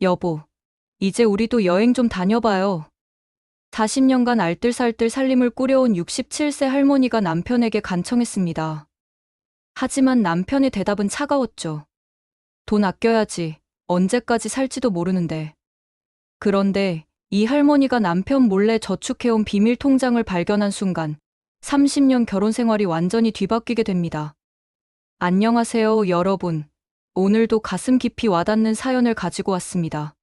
여보, 이제 우리도 여행 좀 다녀봐요. 40년간 알뜰살뜰 살림을 꾸려온 67세 할머니가 남편에게 간청했습니다. 하지만 남편의 대답은 차가웠죠. 돈 아껴야지. 언제까지 살지도 모르는데. 그런데 이 할머니가 남편 몰래 저축해온 비밀 통장을 발견한 순간 30년 결혼 생활이 완전히 뒤바뀌게 됩니다. 안녕하세요, 여러분. 오늘도 가슴 깊이 와닿는 사연을 가지고 왔습니다.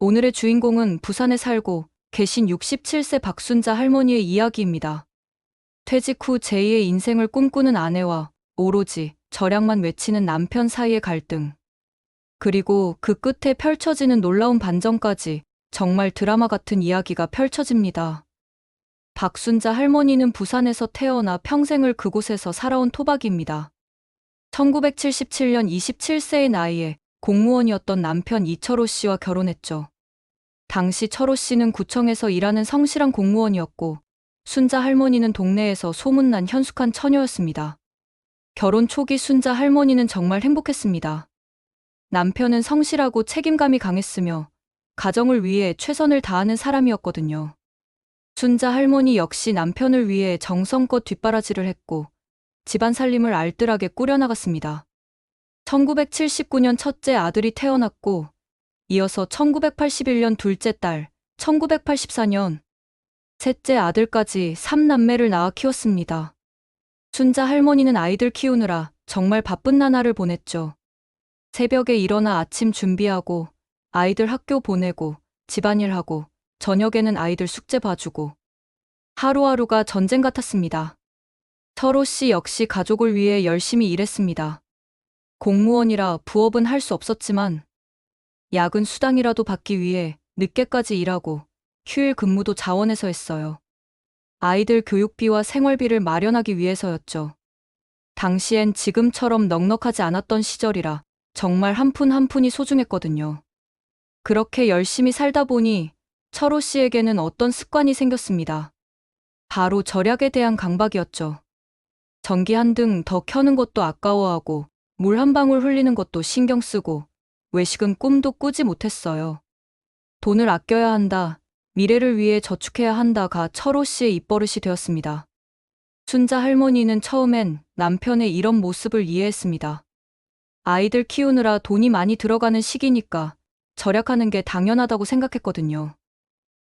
오늘의 주인공은 부산에 살고 계신 67세 박순자 할머니의 이야기입니다. 퇴직 후 제2의 인생을 꿈꾸는 아내와 오로지 절약만 외치는 남편 사이의 갈등. 그리고 그 끝에 펼쳐지는 놀라운 반전까지 정말 드라마 같은 이야기가 펼쳐집니다. 박순자 할머니는 부산에서 태어나 평생을 그곳에서 살아온 토박이입니다. 1977년 27세의 나이에 공무원이었던 남편 이철호 씨와 결혼했죠. 당시 철호 씨는 구청에서 일하는 성실한 공무원이었고 순자 할머니는 동네에서 소문난 현숙한 처녀였습니다. 결혼 초기 순자 할머니는 정말 행복했습니다. 남편은 성실하고 책임감이 강했으며 가정을 위해 최선을 다하는 사람이었거든요. 순자 할머니 역시 남편을 위해 정성껏 뒷바라지를 했고 집안 살림을 알뜰하게 꾸려나갔습니다. 1979년 첫째 아들이 태어났고 이어서 1981년 둘째 딸, 1984년 셋째 아들까지 3남매를 낳아 키웠습니다. 순자 할머니는 아이들 키우느라 정말 바쁜 나날을 보냈죠. 새벽에 일어나 아침 준비하고 아이들 학교 보내고 집안일하고 저녁에는 아이들 숙제 봐주고 하루하루가 전쟁 같았습니다. 철호 씨 역시 가족을 위해 열심히 일했습니다. 공무원이라 부업은 할 수 없었지만 야근 수당이라도 받기 위해 늦게까지 일하고 휴일 근무도 자원해서 했어요. 아이들 교육비와 생활비를 마련하기 위해서였죠. 당시엔 지금처럼 넉넉하지 않았던 시절이라 정말 한 푼 한 푼이 소중했거든요. 그렇게 열심히 살다 보니 철호 씨에게는 어떤 습관이 생겼습니다. 바로 절약에 대한 강박이었죠. 전기 한 등 더 켜는 것도 아까워하고 물 한 방울 흘리는 것도 신경 쓰고 외식은 꿈도 꾸지 못했어요. 돈을 아껴야 한다, 미래를 위해 저축해야 한다가 철호 씨의 입버릇이 되었습니다. 순자 할머니는 처음엔 남편의 이런 모습을 이해했습니다. 아이들 키우느라 돈이 많이 들어가는 시기니까 절약하는 게 당연하다고 생각했거든요.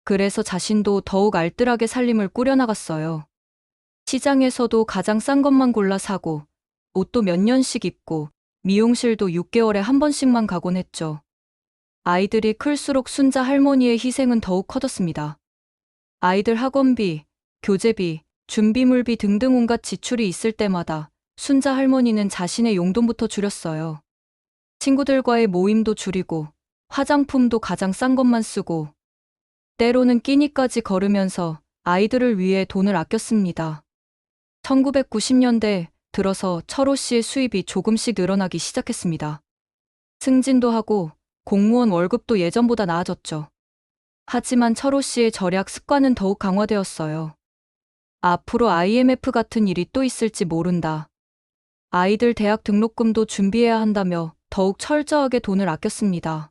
그래서 자신도 더욱 알뜰하게 살림을 꾸려나갔어요. 시장에서도 가장 싼 것만 골라 사고 옷도 몇 년씩 입고 미용실도 6개월에 한 번씩만 가곤 했죠. 아이들이 클수록 순자 할머니의 희생은 더욱 커졌습니다. 아이들 학원비, 교재비, 준비물비 등등 온갖 지출이 있을 때마다 순자 할머니는 자신의 용돈부터 줄였어요. 친구들과의 모임도 줄이고 화장품도 가장 싼 것만 쓰고 때로는 끼니까지 거르면서 아이들을 위해 돈을 아꼈습니다. 1990년대 들어서 철호 씨의 수입이 조금씩 늘어나기 시작했습니다. 승진도 하고 공무원 월급도 예전보다 나아졌죠. 하지만 철호 씨의 절약 습관은 더욱 강화되었어요. 앞으로 IMF 같은 일이 또 있을지 모른다. 아이들 대학 등록금도 준비해야 한다며 더욱 철저하게 돈을 아꼈습니다.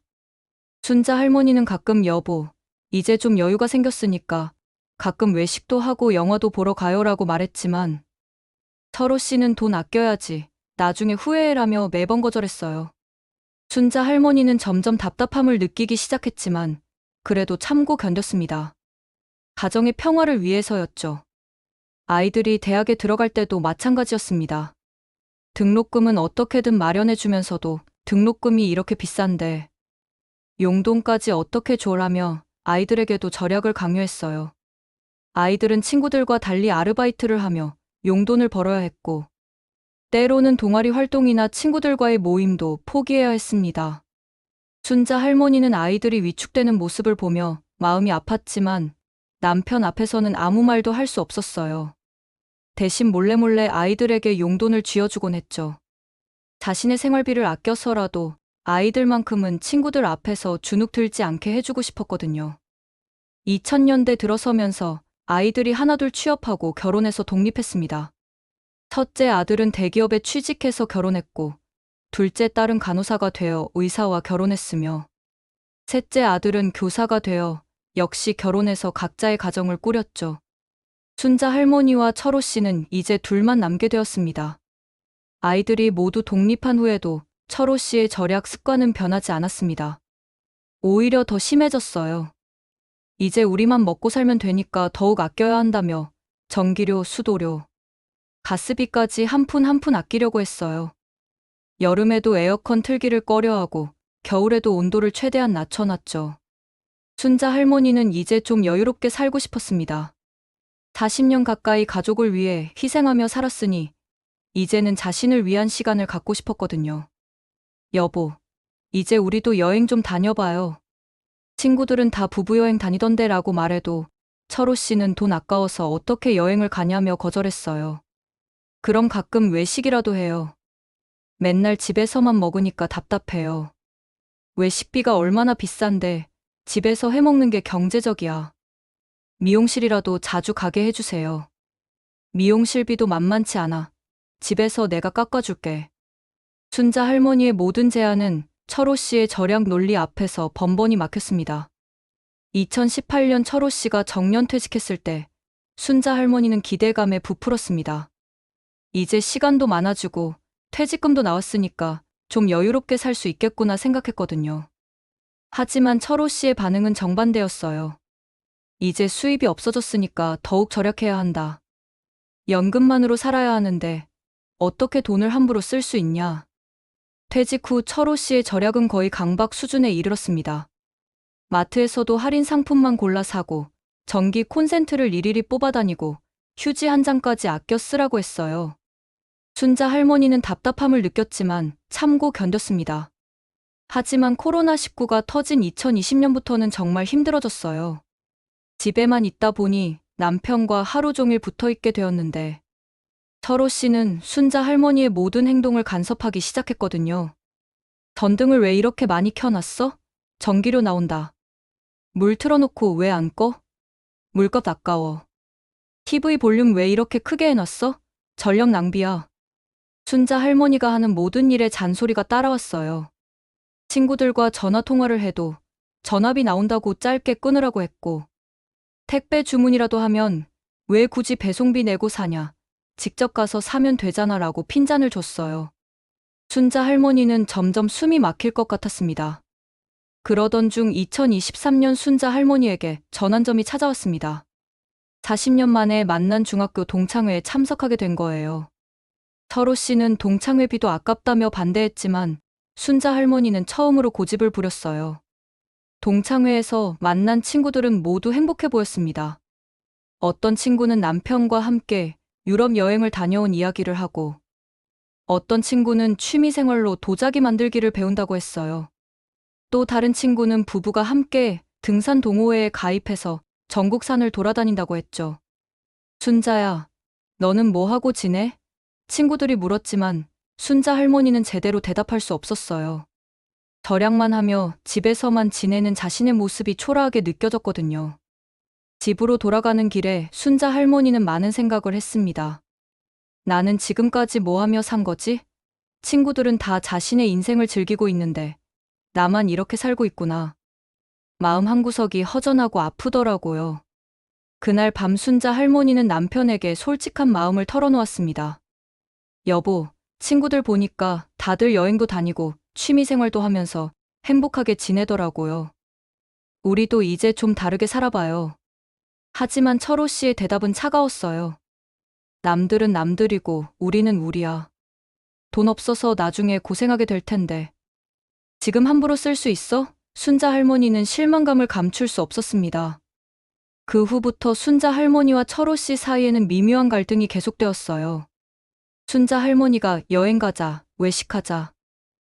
순자 할머니는 가끔 여보, 이제 좀 여유가 생겼으니까 가끔 외식도 하고 영화도 보러 가요라고 말했지만 철호 씨는 돈 아껴야지, 나중에 후회해라며 매번 거절했어요. 순자 할머니는 점점 답답함을 느끼기 시작했지만 그래도 참고 견뎠습니다. 가정의 평화를 위해서였죠. 아이들이 대학에 들어갈 때도 마찬가지였습니다. 등록금은 어떻게든 마련해주면서도 등록금이 이렇게 비싼데 용돈까지 어떻게 줘라며 아이들에게도 절약을 강요했어요. 아이들은 친구들과 달리 아르바이트를 하며 용돈을 벌어야 했고 때로는 동아리 활동이나 친구들과의 모임도 포기해야 했습니다. 순자 할머니는 아이들이 위축되는 모습을 보며 마음이 아팠지만 남편 앞에서는 아무 말도 할 수 없었어요. 대신 몰래몰래 아이들에게 용돈을 쥐어주곤 했죠. 자신의 생활비를 아껴서라도 아이들만큼은 친구들 앞에서 주눅 들지 않게 해주고 싶었거든요. 2000년대 들어서면서 아이들이 하나둘 취업하고 결혼해서 독립했습니다. 첫째 아들은 대기업에 취직해서 결혼했고 둘째 딸은 간호사가 되어 의사와 결혼했으며 셋째 아들은 교사가 되어 역시 결혼해서 각자의 가정을 꾸렸죠. 순자 할머니와 철호 씨는 이제 둘만 남게 되었습니다. 아이들이 모두 독립한 후에도 철호 씨의 절약 습관은 변하지 않았습니다. 오히려 더 심해졌어요. 이제 우리만 먹고 살면 되니까 더욱 아껴야 한다며 전기료, 수도료, 가스비까지 한 푼 한 푼 아끼려고 했어요. 여름에도 에어컨 틀기를 꺼려하고 겨울에도 온도를 최대한 낮춰놨죠. 순자 할머니는 이제 좀 여유롭게 살고 싶었습니다. 40년 가까이 가족을 위해 희생하며 살았으니 이제는 자신을 위한 시간을 갖고 싶었거든요. 여보, 이제 우리도 여행 좀 다녀봐요. 친구들은 다 부부여행 다니던데 라고 말해도 철호 씨는 돈 아까워서 어떻게 여행을 가냐며 거절했어요. 그럼 가끔 외식이라도 해요. 맨날 집에서만 먹으니까 답답해요. 외식비가 얼마나 비싼데 집에서 해먹는 게 경제적이야. 미용실이라도 자주 가게 해주세요. 미용실비도 만만치 않아. 집에서 내가 깎아줄게. 순자 할머니의 모든 제안은 철호 씨의 절약 논리 앞에서 번번이 막혔습니다. 2018년 철호 씨가 정년퇴직했을 때 순자 할머니는 기대감에 부풀었습니다. 이제 시간도 많아지고 퇴직금도 나왔으니까 좀 여유롭게 살 수 있겠구나 생각했거든요. 하지만 철호 씨의 반응은 정반대였어요. 이제 수입이 없어졌으니까 더욱 절약해야 한다. 연금만으로 살아야 하는데 어떻게 돈을 함부로 쓸 수 있냐. 퇴직 후 철호 씨의 절약은 거의 강박 수준에 이르렀습니다. 마트에서도 할인 상품만 골라 사고 전기 콘센트를 일일이 뽑아다니고 휴지 한 장까지 아껴 쓰라고 했어요. 순자 할머니는 답답함을 느꼈지만 참고 견뎠습니다. 하지만 코로나19가 터진 2020년부터는 정말 힘들어졌어요. 집에만 있다 보니 남편과 하루 종일 붙어 있게 되었는데 철호 씨는 순자 할머니의 모든 행동을 간섭하기 시작했거든요. 전등을 왜 이렇게 많이 켜놨어? 전기료 나온다. 물 틀어놓고 왜 안 꺼? 물값 아까워. TV 볼륨 왜 이렇게 크게 해놨어? 전력 낭비야. 순자 할머니가 하는 모든 일에 잔소리가 따라왔어요. 친구들과 전화 통화를 해도 전화비 나온다고 짧게 끊으라고 했고, 택배 주문이라도 하면 왜 굳이 배송비 내고 사냐? 직접 가서 사면 되잖아 라고 핀잔을 줬어요. 순자 할머니는 점점 숨이 막힐 것 같았습니다. 그러던 중 2023년 순자 할머니에게 전환점이 찾아왔습니다. 40년 만에 만난 중학교 동창회에 참석하게 된 거예요. 철호 씨는 동창회비도 아깝다며 반대했지만 순자 할머니는 처음으로 고집을 부렸어요. 동창회에서 만난 친구들은 모두 행복해 보였습니다. 어떤 친구는 남편과 함께 유럽 여행을 다녀온 이야기를 하고 어떤 친구는 취미생활로 도자기 만들기를 배운다고 했어요. 또 다른 친구는 부부가 함께 등산 동호회에 가입해서 전국 산을 돌아다닌다고 했죠. 순자야, 너는 뭐 하고 지내? 친구들이 물었지만 순자 할머니는 제대로 대답할 수 없었어요. 절약만 하며 집에서만 지내는 자신의 모습이 초라하게 느껴졌거든요. 집으로 돌아가는 길에 순자 할머니는 많은 생각을 했습니다. 나는 지금까지 뭐 하며 산 거지? 친구들은 다 자신의 인생을 즐기고 있는데 나만 이렇게 살고 있구나. 마음 한구석이 허전하고 아프더라고요. 그날 밤 순자 할머니는 남편에게 솔직한 마음을 털어놓았습니다. 여보, 친구들 보니까 다들 여행도 다니고 취미생활도 하면서 행복하게 지내더라고요. 우리도 이제 좀 다르게 살아봐요. 하지만 철호 씨의 대답은 차가웠어요. 남들은 남들이고 우리는 우리야. 돈 없어서 나중에 고생하게 될 텐데. 지금 함부로 쓸 수 있어? 순자 할머니는 실망감을 감출 수 없었습니다. 그 후부터 순자 할머니와 철호 씨 사이에는 미묘한 갈등이 계속되었어요. 순자 할머니가 여행 가자, 외식하자,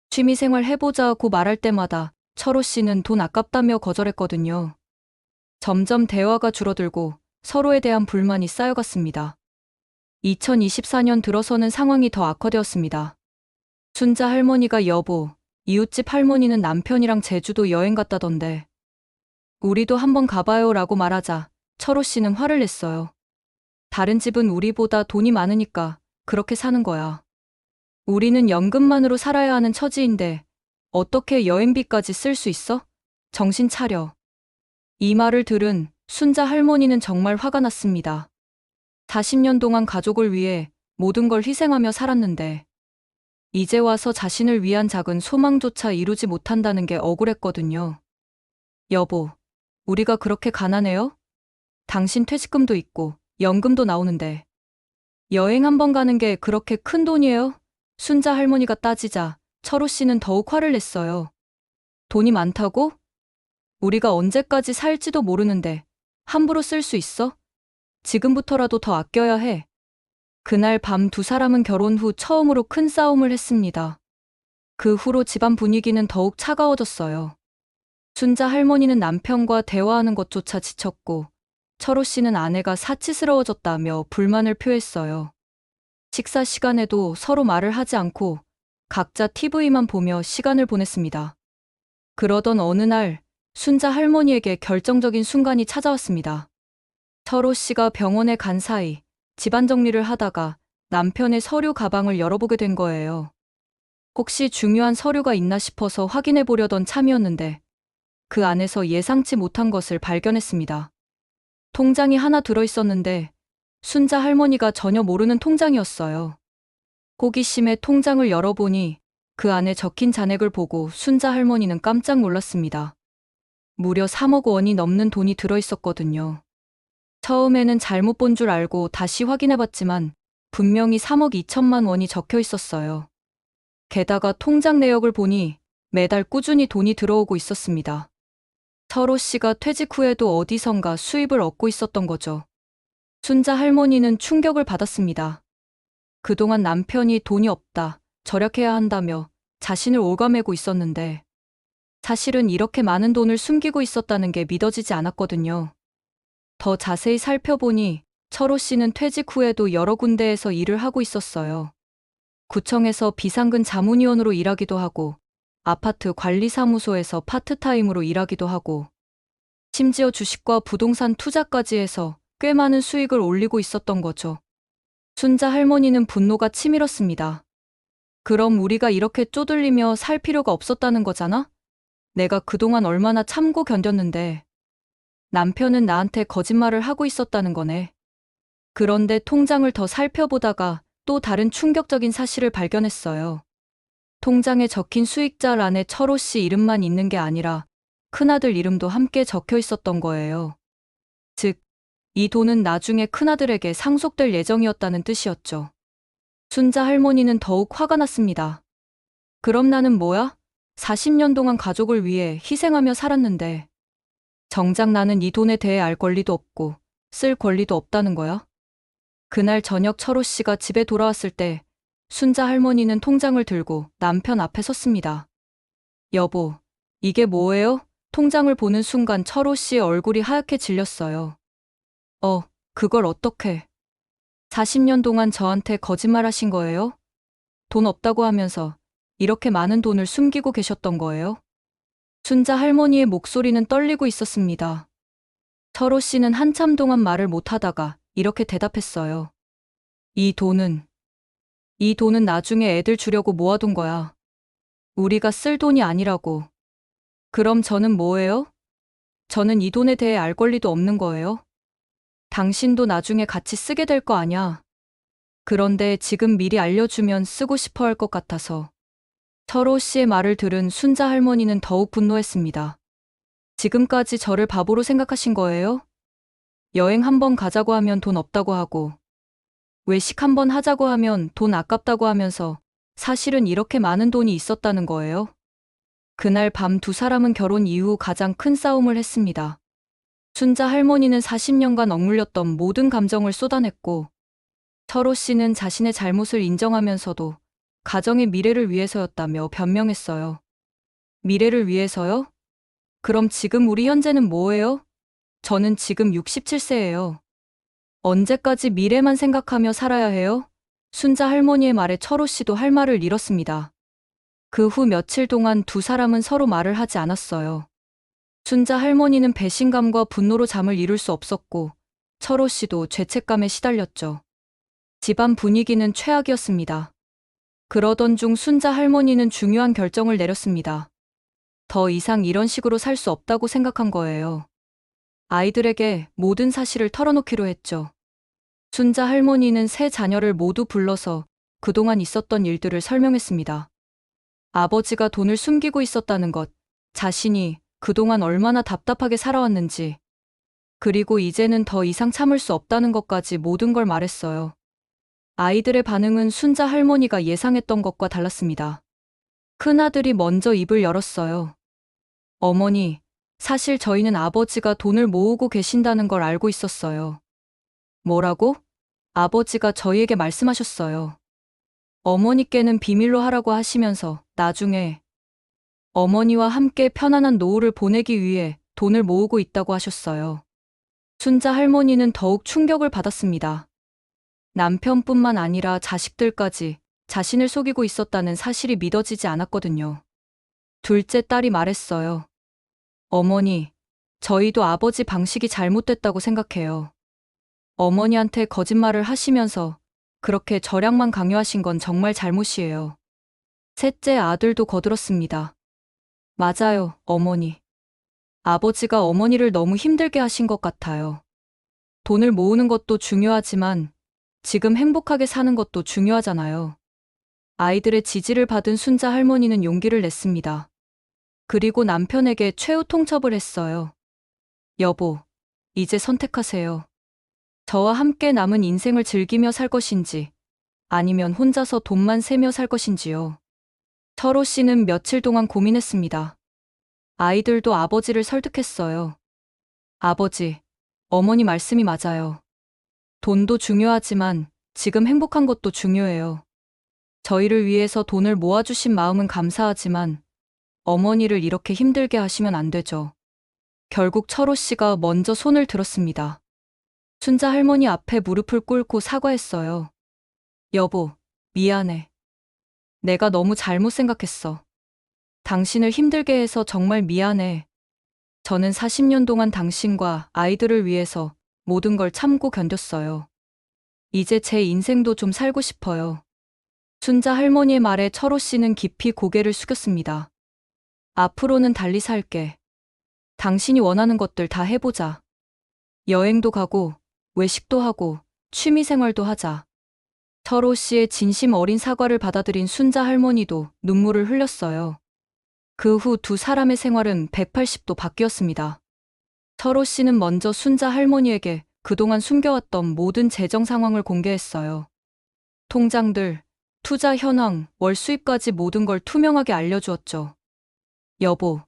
취미생활 해보자고 말할 때마다 철호 씨는 돈 아깝다며 거절했거든요. 점점 대화가 줄어들고 서로에 대한 불만이 쌓여갔습니다. 2024년 들어서는 상황이 더 악화되었습니다. 순자 할머니가 여보, 이웃집 할머니는 남편이랑 제주도 여행 갔다던데. 우리도 한번 가봐요 라고 말하자 철호 씨는 화를 냈어요. 다른 집은 우리보다 돈이 많으니까 그렇게 사는 거야. 우리는 연금만으로 살아야 하는 처지인데 어떻게 여행비까지 쓸 수 있어? 정신 차려. 이 말을 들은 순자 할머니는 정말 화가 났습니다. 40년 동안 가족을 위해 모든 걸 희생하며 살았는데 이제 와서 자신을 위한 작은 소망조차 이루지 못한다는 게 억울했거든요. 여보, 우리가 그렇게 가난해요? 당신 퇴직금도 있고 연금도 나오는데 여행 한 번 가는 게 그렇게 큰 돈이에요? 순자 할머니가 따지자 철호 씨는 더욱 화를 냈어요. 돈이 많다고? 우리가 언제까지 살지도 모르는데 함부로 쓸 수 있어? 지금부터라도 더 아껴야 해. 그날 밤 두 사람은 결혼 후 처음으로 큰 싸움을 했습니다. 그 후로 집안 분위기는 더욱 차가워졌어요. 순자 할머니는 남편과 대화하는 것조차 지쳤고 철호 씨는 아내가 사치스러워졌다며 불만을 표했어요. 식사 시간에도 서로 말을 하지 않고 각자 TV만 보며 시간을 보냈습니다. 그러던 어느 날 순자 할머니에게 결정적인 순간이 찾아왔습니다. 철호 씨가 병원에 간 사이 집안 정리를 하다가 남편의 서류 가방을 열어보게 된 거예요. 혹시 중요한 서류가 있나 싶어서 확인해 보려던 참이었는데 그 안에서 예상치 못한 것을 발견했습니다. 통장이 하나 들어있었는데 순자 할머니가 전혀 모르는 통장이었어요. 호기심에 통장을 열어보니 그 안에 적힌 잔액을 보고 순자 할머니는 깜짝 놀랐습니다. 무려 3억 원이 넘는 돈이 들어있었거든요. 처음에는 잘못 본 줄 알고 다시 확인해봤지만 분명히 3억 2천만 원이 적혀 있었어요. 게다가 통장 내역을 보니 매달 꾸준히 돈이 들어오고 있었습니다. 철호 씨가 퇴직 후에도 어디선가 수입을 얻고 있었던 거죠. 순자 할머니는 충격을 받았습니다. 그동안 남편이 돈이 없다, 절약해야 한다며 자신을 옭아매고 있었는데 사실은 이렇게 많은 돈을 숨기고 있었다는 게 믿어지지 않았거든요. 더 자세히 살펴보니 철호 씨는 퇴직 후에도 여러 군데에서 일을 하고 있었어요. 구청에서 비상근 자문위원으로 일하기도 하고 아파트 관리사무소에서 파트타임으로 일하기도 하고 심지어 주식과 부동산 투자까지 해서 꽤 많은 수익을 올리고 있었던 거죠. 순자 할머니는 분노가 치밀었습니다. 그럼 우리가 이렇게 쪼들리며 살 필요가 없었다는 거잖아? 내가 그동안 얼마나 참고 견뎠는데 남편은 나한테 거짓말을 하고 있었다는 거네. 그런데 통장을 더 살펴보다가 또 다른 충격적인 사실을 발견했어요. 통장에 적힌 수익자 란에 철호 씨 이름만 있는 게 아니라 큰아들 이름도 함께 적혀 있었던 거예요. 즉, 이 돈은 나중에 큰아들에게 상속될 예정이었다는 뜻이었죠. 순자 할머니는 더욱 화가 났습니다. 그럼 나는 뭐야? 40년 동안 가족을 위해 희생하며 살았는데 정작 나는 이 돈에 대해 알 권리도 없고 쓸 권리도 없다는 거야? 그날 저녁 철호 씨가 집에 돌아왔을 때 순자 할머니는 통장을 들고 남편 앞에 섰습니다. 여보, 이게 뭐예요? 통장을 보는 순간 철호 씨의 얼굴이 하얗게 질렸어요. 그걸 어떻게? 40년 동안 저한테 거짓말하신 거예요? 돈 없다고 하면서 이렇게 많은 돈을 숨기고 계셨던 거예요? 순자 할머니의 목소리는 떨리고 있었습니다. 철호 씨는 한참 동안 말을 못하다가 이렇게 대답했어요. 이 돈은 나중에 애들 주려고 모아둔 거야. 우리가 쓸 돈이 아니라고. 그럼 저는 뭐예요? 저는 이 돈에 대해 알 권리도 없는 거예요? 당신도 나중에 같이 쓰게 될 거 아냐. 그런데 지금 미리 알려주면 쓰고 싶어 할 것 같아서. 철호 씨의 말을 들은 순자 할머니는 더욱 분노했습니다. 지금까지 저를 바보로 생각하신 거예요? 여행 한번 가자고 하면 돈 없다고 하고, 외식 한번 하자고 하면 돈 아깝다고 하면서 사실은 이렇게 많은 돈이 있었다는 거예요? 그날 밤 두 사람은 결혼 이후 가장 큰 싸움을 했습니다. 순자 할머니는 40년간 억눌렸던 모든 감정을 쏟아냈고 철호 씨는 자신의 잘못을 인정하면서도 가정의 미래를 위해서였다며 변명했어요. 미래를 위해서요? 그럼 지금 우리 현재는 뭐예요? 저는 지금 67세예요. 언제까지 미래만 생각하며 살아야 해요? 순자 할머니의 말에 철호 씨도 할 말을 잃었습니다. 그 후 며칠 동안 두 사람은 서로 말을 하지 않았어요. 순자 할머니는 배신감과 분노로 잠을 이룰 수 없었고 철호 씨도 죄책감에 시달렸죠. 집안 분위기는 최악이었습니다. 그러던 중 순자 할머니는 중요한 결정을 내렸습니다. 더 이상 이런 식으로 살 수 없다고 생각한 거예요. 아이들에게 모든 사실을 털어놓기로 했죠. 순자 할머니는 세 자녀를 모두 불러서 그동안 있었던 일들을 설명했습니다. 아버지가 돈을 숨기고 있었다는 것, 자신이 그동안 얼마나 답답하게 살아왔는지, 그리고 이제는 더 이상 참을 수 없다는 것까지 모든 걸 말했어요. 아이들의 반응은 순자 할머니가 예상했던 것과 달랐습니다. 큰아들이 먼저 입을 열었어요. 어머니, 사실 저희는 아버지가 돈을 모으고 계신다는 걸 알고 있었어요. 뭐라고? 아버지가 저희에게 말씀하셨어요. 어머니께는 비밀로 하라고 하시면서 나중에 어머니와 함께 편안한 노후를 보내기 위해 돈을 모으고 있다고 하셨어요. 순자 할머니는 더욱 충격을 받았습니다. 남편뿐만 아니라 자식들까지 자신을 속이고 있었다는 사실이 믿어지지 않았거든요. 둘째 딸이 말했어요. 어머니, 저희도 아버지 방식이 잘못됐다고 생각해요. 어머니한테 거짓말을 하시면서 그렇게 절약만 강요하신 건 정말 잘못이에요. 셋째 아들도 거들었습니다. 맞아요, 어머니. 아버지가 어머니를 너무 힘들게 하신 것 같아요. 돈을 모으는 것도 중요하지만 지금 행복하게 사는 것도 중요하잖아요. 아이들의 지지를 받은 순자 할머니는 용기를 냈습니다. 그리고 남편에게 최후 통첩을 했어요. 여보, 이제 선택하세요. 저와 함께 남은 인생을 즐기며 살 것인지, 아니면 혼자서 돈만 세며 살 것인지요. 철호 씨는 며칠 동안 고민했습니다. 아이들도 아버지를 설득했어요. 아버지, 어머니 말씀이 맞아요. 돈도 중요하지만 지금 행복한 것도 중요해요. 저희를 위해서 돈을 모아주신 마음은 감사하지만 어머니를 이렇게 힘들게 하시면 안 되죠. 결국 철호 씨가 먼저 손을 들었습니다. 순자 할머니 앞에 무릎을 꿇고 사과했어요. 여보, 미안해. 내가 너무 잘못 생각했어. 당신을 힘들게 해서 정말 미안해. 저는 40년 동안 당신과 아이들을 위해서 모든 걸 참고 견뎠어요. 이제 제 인생도 좀 살고 싶어요. 순자 할머니의 말에 철호 씨는 깊이 고개를 숙였습니다. 앞으로는 달리 살게. 당신이 원하는 것들 다 해보자. 여행도 가고, 외식도 하고, 취미생활도 하자. 철호 씨의 진심 어린 사과를 받아들인 순자 할머니도 눈물을 흘렸어요. 그 후 두 사람의 생활은 180도 바뀌었습니다. 철호 씨는 먼저 순자 할머니에게 그동안 숨겨왔던 모든 재정 상황을 공개했어요. 통장들, 투자 현황, 월 수입까지 모든 걸 투명하게 알려주었죠. 여보,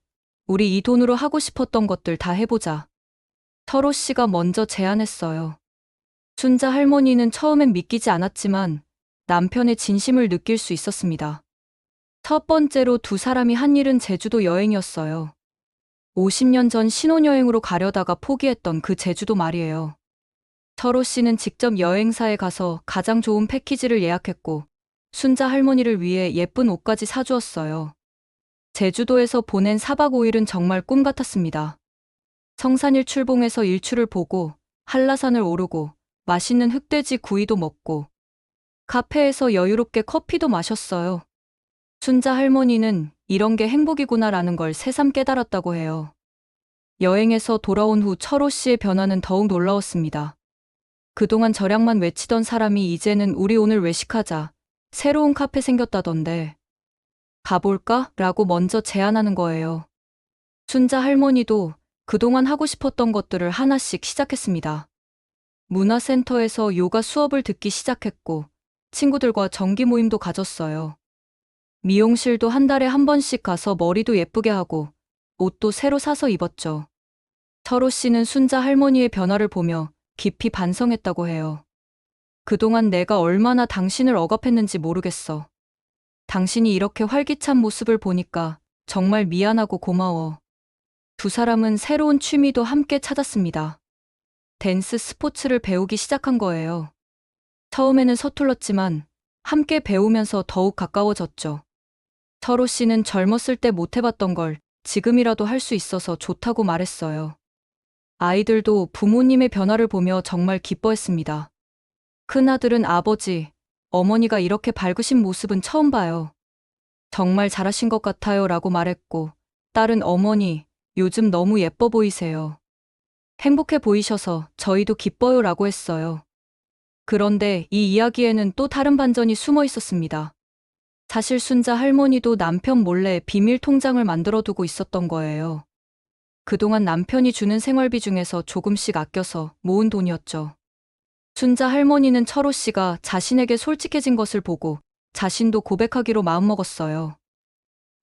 우리 이 돈으로 하고 싶었던 것들 다 해보자. 철호 씨가 먼저 제안했어요. 순자 할머니는 처음엔 믿기지 않았지만 남편의 진심을 느낄 수 있었습니다. 첫 번째로 두 사람이 한 일은 제주도 여행이었어요. 50년 전 신혼여행으로 가려다가 포기했던 그 제주도 말이에요. 철호 씨는 직접 여행사에 가서 가장 좋은 패키지를 예약했고 순자 할머니를 위해 예쁜 옷까지 사주었어요. 제주도에서 보낸 4박 5일은 정말 꿈 같았습니다. 성산일 출봉해서 일출을 보고 한라산을 오르고 맛있는 흑돼지 구이도 먹고 카페에서 여유롭게 커피도 마셨어요. 순자 할머니는 이런 게 행복이구나라는 걸 새삼 깨달았다고 해요. 여행에서 돌아온 후 철호 씨의 변화는 더욱 놀라웠습니다. 그동안 절약만 외치던 사람이 이제는 우리 오늘 외식하자. 새로운 카페 생겼다던데. 가볼까? 라고 먼저 제안하는 거예요. 순자 할머니도 그동안 하고 싶었던 것들을 하나씩 시작했습니다. 문화센터에서 요가 수업을 듣기 시작했고 친구들과 정기 모임도 가졌어요. 미용실도 한 달에 한 번씩 가서 머리도 예쁘게 하고 옷도 새로 사서 입었죠. 철호 씨는 순자 할머니의 변화를 보며 깊이 반성했다고 해요. 그동안 내가 얼마나 당신을 억압했는지 모르겠어. 당신이 이렇게 활기찬 모습을 보니까 정말 미안하고 고마워. 두 사람은 새로운 취미도 함께 찾았습니다. 댄스 스포츠를 배우기 시작한 거예요. 처음에는 서툴렀지만 함께 배우면서 더욱 가까워졌죠. 철호 씨는 젊었을 때 못 해봤던 걸 지금이라도 할 수 있어서 좋다고 말했어요. 아이들도 부모님의 변화를 보며 정말 기뻐했습니다. 큰아들은 아버지, 어머니가 이렇게 밝으신 모습은 처음 봐요. 정말 잘하신 것 같아요 라고 말했고 딸은 어머니, 요즘 너무 예뻐 보이세요. 행복해 보이셔서 저희도 기뻐요 라고 했어요. 그런데 이 이야기에는 또 다른 반전이 숨어 있었습니다. 사실 순자 할머니도 남편 몰래 비밀 통장을 만들어 두고 있었던 거예요. 그동안 남편이 주는 생활비 중에서 조금씩 아껴서 모은 돈이었죠. 순자 할머니는 철호 씨가 자신에게 솔직해진 것을 보고 자신도 고백하기로 마음먹었어요.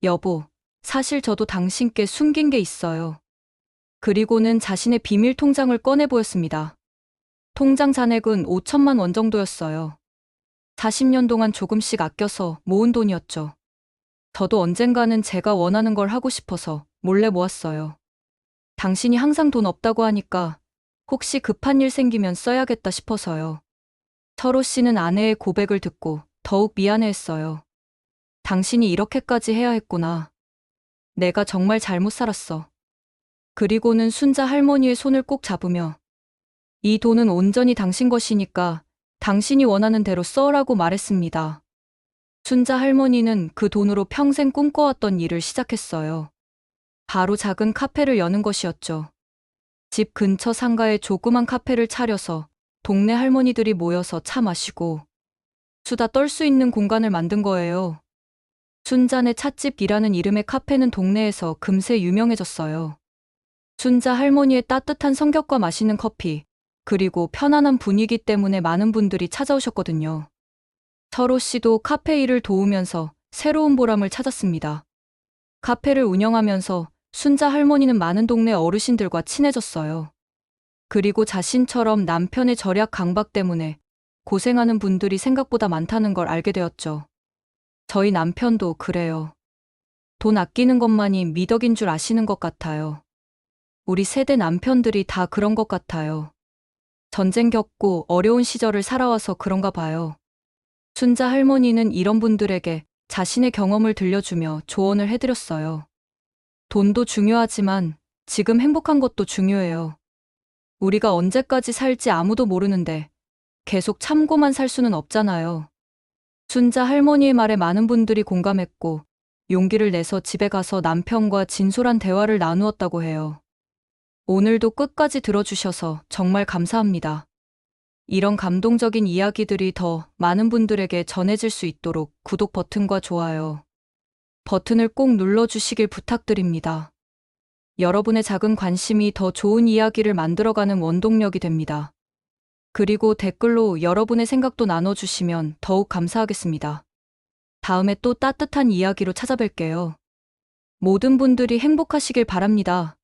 여보, 사실 저도 당신께 숨긴 게 있어요. 그리고는 자신의 비밀 통장을 꺼내 보였습니다. 통장 잔액은 5천만 원 정도였어요. 40년 동안 조금씩 아껴서 모은 돈이었죠. 저도 언젠가는 제가 원하는 걸 하고 싶어서 몰래 모았어요. 당신이 항상 돈 없다고 하니까 혹시 급한 일 생기면 써야겠다 싶어서요. 철호 씨는 아내의 고백을 듣고 더욱 미안해했어요. 당신이 이렇게까지 해야 했구나. 내가 정말 잘못 살았어. 그리고는 순자 할머니의 손을 꼭 잡으며 이 돈은 온전히 당신 것이니까 당신이 원하는 대로 써라고 말했습니다. 순자 할머니는 그 돈으로 평생 꿈꿔왔던 일을 시작했어요. 바로 작은 카페를 여는 것이었죠. 집 근처 상가에 조그만 카페를 차려서 동네 할머니들이 모여서 차 마시고 수다 떨 수 있는 공간을 만든 거예요. 순자네 찻집이라는 이름의 카페는 동네에서 금세 유명해졌어요. 순자 할머니의 따뜻한 성격과 맛있는 커피, 그리고 편안한 분위기 때문에 많은 분들이 찾아오셨거든요. 철호 씨도 카페 일을 도우면서 새로운 보람을 찾았습니다. 카페를 운영하면서 순자 할머니는 많은 동네 어르신들과 친해졌어요. 그리고 자신처럼 남편의 절약 강박 때문에 고생하는 분들이 생각보다 많다는 걸 알게 되었죠. 저희 남편도 그래요. 돈 아끼는 것만이 미덕인 줄 아시는 것 같아요. 우리 세대 남편들이 다 그런 것 같아요. 전쟁 겪고 어려운 시절을 살아와서 그런가 봐요. 순자 할머니는 이런 분들에게 자신의 경험을 들려주며 조언을 해드렸어요. 돈도 중요하지만 지금 행복한 것도 중요해요. 우리가 언제까지 살지 아무도 모르는데 계속 참고만 살 수는 없잖아요. 순자 할머니의 말에 많은 분들이 공감했고 용기를 내서 집에 가서 남편과 진솔한 대화를 나누었다고 해요. 오늘도 끝까지 들어주셔서 정말 감사합니다. 이런 감동적인 이야기들이 더 많은 분들에게 전해질 수 있도록 구독 버튼과 좋아요 버튼을 꼭 눌러주시길 부탁드립니다. 여러분의 작은 관심이 더 좋은 이야기를 만들어가는 원동력이 됩니다. 그리고 댓글로 여러분의 생각도 나눠주시면 더욱 감사하겠습니다. 다음에 또 따뜻한 이야기로 찾아뵐게요. 모든 분들이 행복하시길 바랍니다.